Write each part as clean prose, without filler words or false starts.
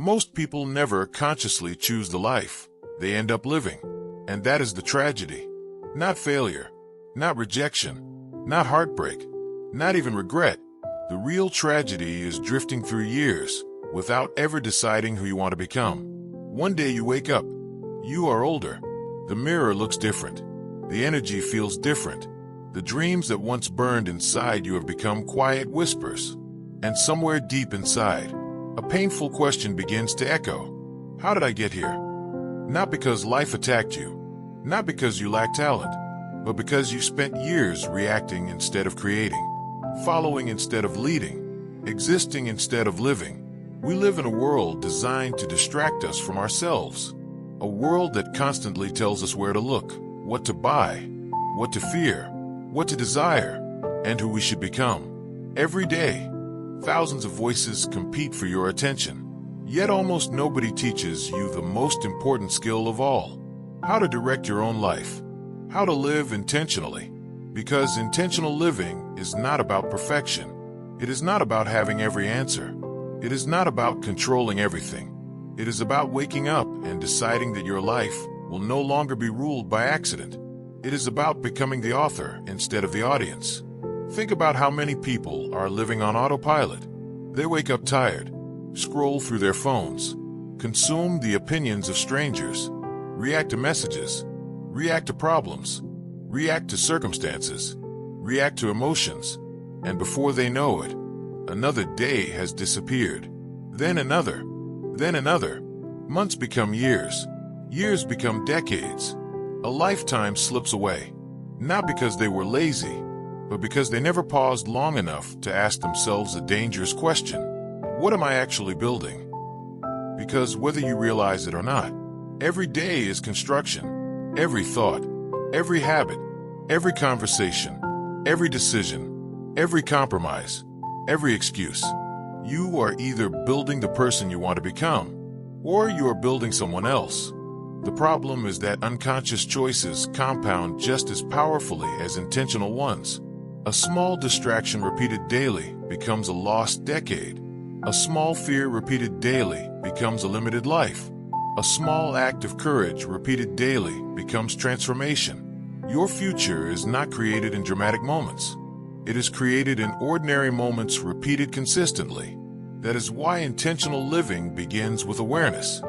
Most people never consciously choose the life they end up living. And that is the tragedy. Not failure, not rejection, not heartbreak, not even regret. The real tragedy is drifting through years without ever deciding who you want to become. One day you wake up. You are older. The mirror looks different. The energy feels different. The dreams that once burned inside you have become quiet whispers. And somewhere deep inside, a painful question begins to echo. How did I get here? Not because life attacked you, not because you lack talent, but because you spent years reacting instead of creating, following instead of leading, existing instead of living. We live in a world designed to distract us from ourselves, a world that constantly tells us where to look, what to buy, what to fear, what to desire, and who we should become. Every day, thousands of voices compete for your attention, yet almost nobody teaches you the most important skill of all: how to direct your own life, how to live intentionally. Because intentional living is not about perfection. It is not about having every answer. It is not about controlling everything. It is about waking up and deciding that your life will no longer be ruled by accident. It is about becoming the author instead of the audience. Think about how many people are living on autopilot. They wake up tired, scroll through their phones, consume the opinions of strangers, react to messages, react to problems, react to circumstances, react to emotions, and before they know it, another day has disappeared. Then another. Then another. Months become years. Years become decades. A lifetime slips away. Not because they were lazy, but because they never paused long enough to ask themselves a dangerous question. What am I actually building? Because whether you realize it or not, every day is construction. Every thought, every habit, every conversation, every decision, every compromise, every excuse. You are either building the person you want to become, or you are building someone else. The problem is that unconscious choices compound just as powerfully as intentional ones. A small distraction repeated daily becomes a lost decade. A small fear repeated daily becomes a limited life. A small act of courage repeated daily becomes transformation. Your future is not created in dramatic moments. It is created in ordinary moments repeated consistently. That is why intentional living begins with awareness.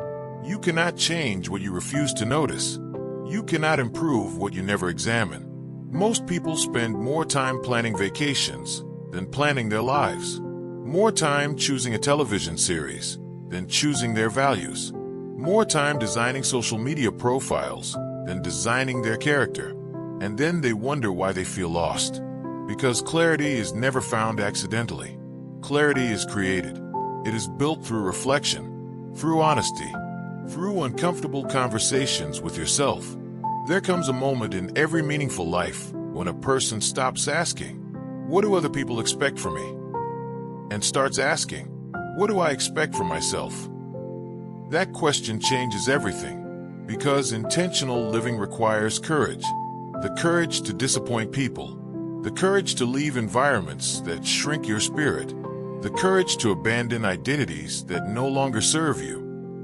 You cannot change what you refuse to notice. You cannot improve what you never examine. Most people spend more time planning vacations than planning their lives. More time choosing a television series than choosing their values. More time designing social media profiles than designing their character. And then they wonder why they feel lost. Because clarity is never found accidentally. Clarity is created. It is built through reflection, through honesty, through uncomfortable conversations with yourself. There comes a moment in every meaningful life when a person stops asking, "What do other people expect from me?" and starts asking, "What do I expect from myself?" That question changes everything, because intentional living requires courage. The courage to disappoint people. The courage to leave environments that shrink your spirit. The courage to abandon identities that no longer serve you.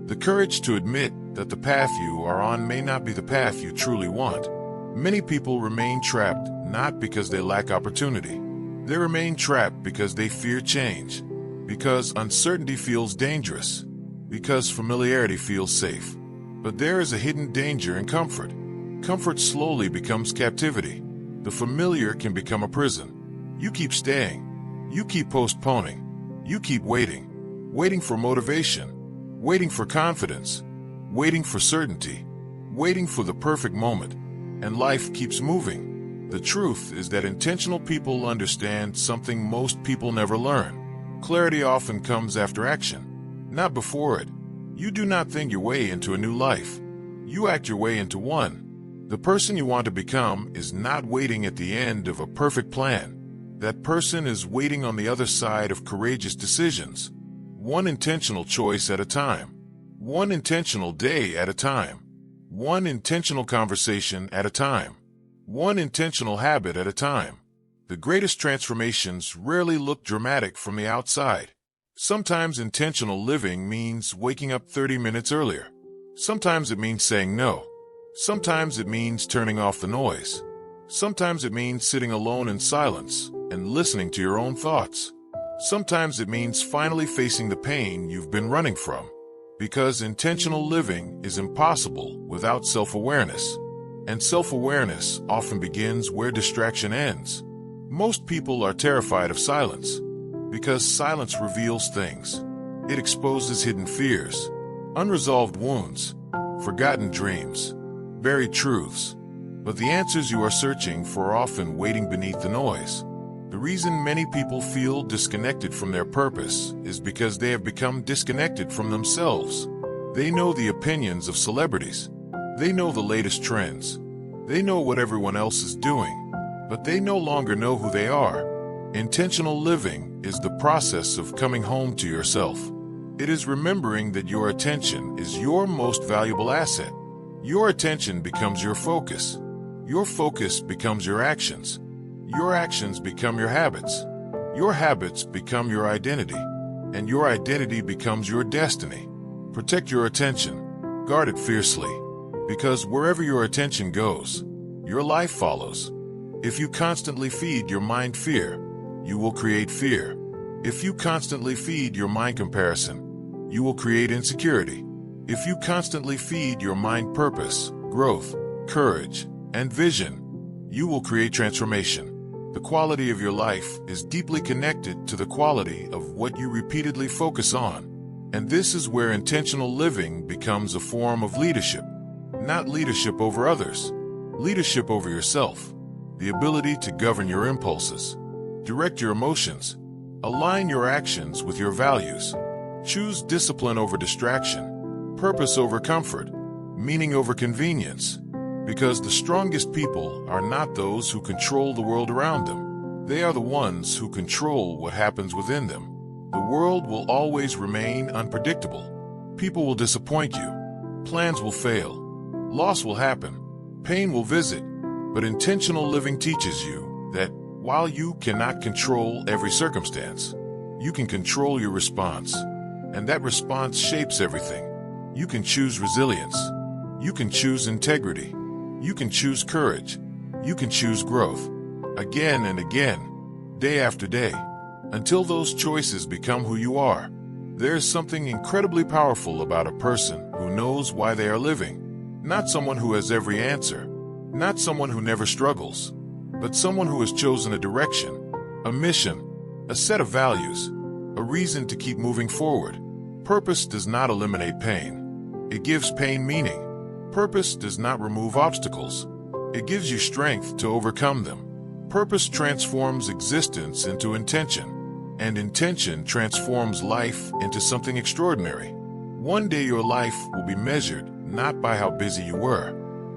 The courage to admit that the path you are on may not be the path you truly want. Many people remain trapped not because they lack opportunity. They remain trapped because they fear change, because uncertainty feels dangerous, because familiarity feels safe. But there is a hidden danger in comfort. Comfort slowly becomes captivity. The familiar can become a prison. You keep staying. You keep postponing. You keep waiting. Waiting for motivation. Waiting for confidence. Waiting for certainty. Waiting for the perfect moment. And life keeps moving. The truth is that intentional people understand something most people never learn. Clarity often comes after action, not before it. You do not think your way into a new life. You act your way into one. The person you want to become is not waiting at the end of a perfect plan. That person is waiting on the other side of courageous decisions. One intentional choice at a time. One intentional day at a time. One intentional conversation at a time. One intentional habit at a time. The greatest transformations rarely look dramatic from the outside. Sometimes intentional living means waking up 30 minutes earlier. Sometimes it means saying no. Sometimes it means turning off the noise. Sometimes it means sitting alone in silence and listening to your own thoughts. Sometimes it means finally facing the pain you've been running from. Because intentional living is impossible without self-awareness. And self-awareness often begins where distraction ends. Most people are terrified of silence because silence reveals things. It exposes hidden fears, unresolved wounds, forgotten dreams, buried truths. But the answers you are searching for are often waiting beneath the noise. The reason many people feel disconnected from their purpose is because they have become disconnected from themselves. They know the opinions of celebrities. They know the latest trends. They know what everyone else is doing, but they no longer know who they are. Intentional living is the process of coming home to yourself. It is remembering that your attention is your most valuable asset. Your attention becomes your focus. Your focus becomes your actions. Your actions become your habits. Your habits become your identity. And your identity becomes your destiny. Protect your attention. Guard it fiercely. Because wherever your attention goes, your life follows. If you constantly feed your mind fear, you will create fear. If you constantly feed your mind comparison, you will create insecurity. If you constantly feed your mind purpose, growth, courage, and vision, you will create transformation. The quality of your life is deeply connected to the quality of what you repeatedly focus on. And this is where intentional living becomes a form of leadership. Not leadership over others, leadership over yourself. The ability to govern your impulses, direct your emotions, align your actions with your values. Choose discipline over distraction, purpose over comfort, meaning over convenience. Because the strongest people are not those who control the world around them. They are the ones who control what happens within them. The world will always remain unpredictable. People will disappoint you. Plans will fail. Loss will happen. Pain will visit. But intentional living teaches you that while you cannot control every circumstance, you can control your response. And that response shapes everything. You can choose resilience. You can choose integrity. You can choose courage. You can choose growth. Again and again, day after day, until those choices become who you are. There is something incredibly powerful about a person who knows why they are living. Not someone who has every answer. Not someone who never struggles. But someone who has chosen a direction, a mission, a set of values, a reason to keep moving forward. Purpose does not eliminate pain. It gives pain meaning. Purpose does not remove obstacles. It gives you strength to overcome them. Purpose transforms existence into intention, and intention transforms life into something extraordinary. One day your life will be measured not by how busy you were,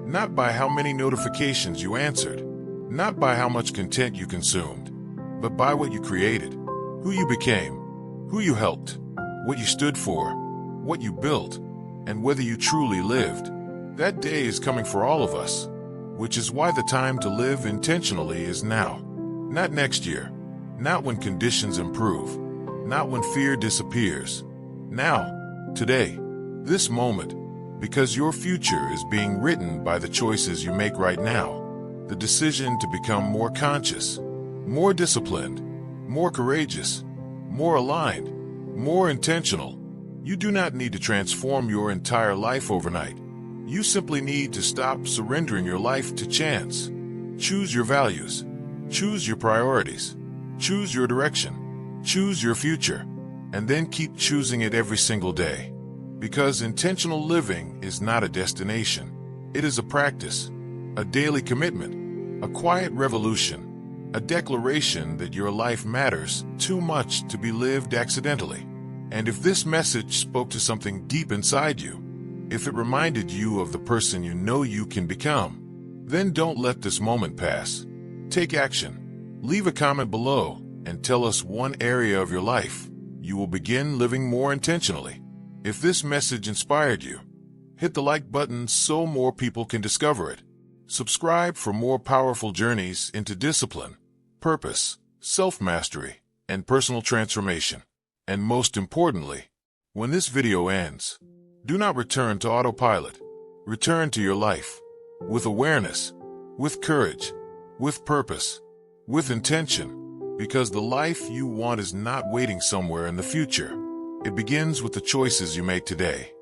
not by how many notifications you answered, not by how much content you consumed, but by what you created, who you became, who you helped, what you stood for, what you built, and whether you truly lived. That day is coming for all of us, which is why the time to live intentionally is now. Not next year, not when conditions improve, not when fear disappears. Now, today, this moment, because your future is being written by the choices you make right now. The decision to become more conscious, more disciplined, more courageous, more aligned, more intentional. You do not need to transform your entire life overnight. You simply need to stop surrendering your life to chance. Choose your values. Choose your priorities. Choose your direction. Choose your future. And then keep choosing it every single day. Because intentional living is not a destination. It is a practice, a daily commitment, a quiet revolution, a declaration that your life matters too much to be lived accidentally. And if this message spoke to something deep inside you, if it reminded you of the person you know you can become, then don't let this moment pass. Take action. Leave a comment below and tell us one area of your life you will begin living more intentionally. If this message inspired you, hit the like button so more people can discover it. Subscribe for more powerful journeys into discipline, purpose, self-mastery, and personal transformation. And most importantly, when this video ends, do not return to autopilot. Return to your life with awareness, with courage, with purpose, with intention, because the life you want is not waiting somewhere in the future. It begins with the choices you make today.